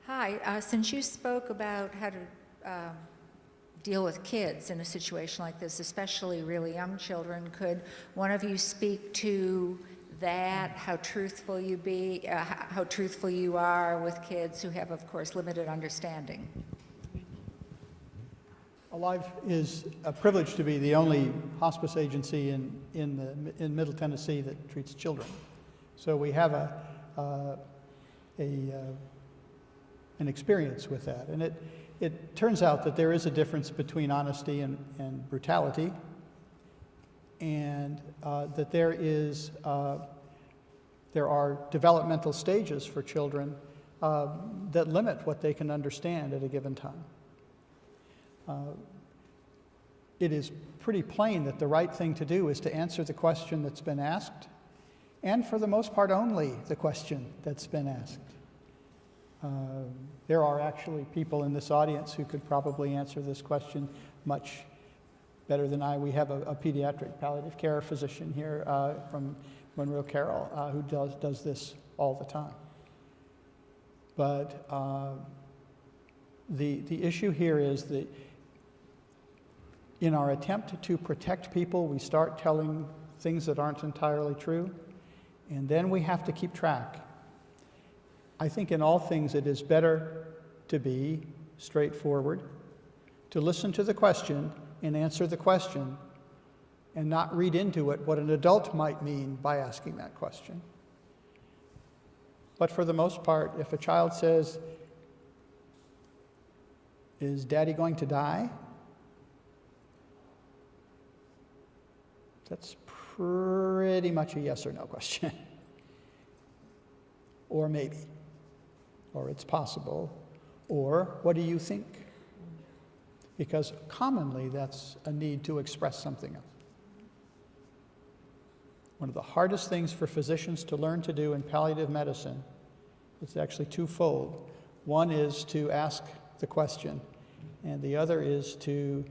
Hi, since you spoke about how to deal with kids in a situation like this, especially really young children, could one of you speak to that, how truthful you are with kids who have, of course, limited understanding? Alive is a privilege to be the only hospice agency in Middle Tennessee that treats children. So we have an experience with that. And it turns out that there is a difference between honesty and brutality, and that there are developmental stages for children that limit what they can understand at a given time. It is pretty plain that the right thing to do is to answer the question that's been asked, and for the most part only the question that's been asked. There are actually people in this audience who could probably answer this question much better than I. We have a pediatric palliative care physician here from Monroe Carroll who does this all the time. But the issue here is that in our attempt to protect people, we start telling things that aren't entirely true, and then we have to keep track. I think in all things it is better to be straightforward, to listen to the question and answer the question, and not read into it what an adult might mean by asking that question. But for the most part, if a child says, "Is Daddy going to die?" that's pretty much a yes or no question. Or maybe. Or it's possible. Or what do you think? Because commonly that's a need to express something else. One of the hardest things for physicians to learn to do in palliative medicine is actually twofold. One is to ask the question, and the other is to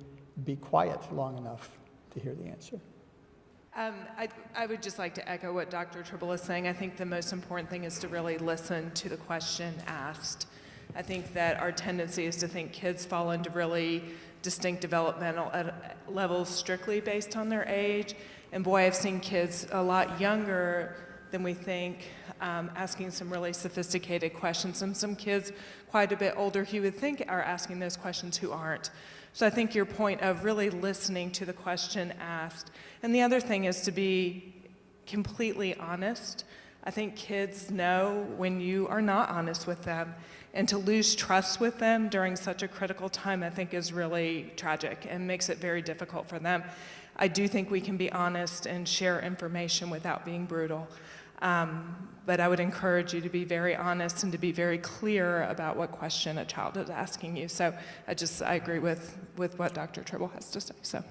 be quiet long enough to hear the answer. I would just like to echo what Dr. Tribble is saying. I think the most important thing is to really listen to the question asked. I think that our tendency is to think kids fall into really distinct developmental levels strictly based on their age. And boy, I've seen kids a lot younger than we think asking some really sophisticated questions. And some kids quite a bit older who you would think are asking those questions who aren't. So I think your point of really listening to the question asked. And the other thing is to be completely honest. I think kids know when you are not honest with them. And to lose trust with them during such a critical time, I think, is really tragic and makes it very difficult for them. I do think we can be honest and share information without being brutal. But I would encourage you to be very honest and to be very clear about what question a child is asking you. So I agree with what Dr. Tribble has to say. So.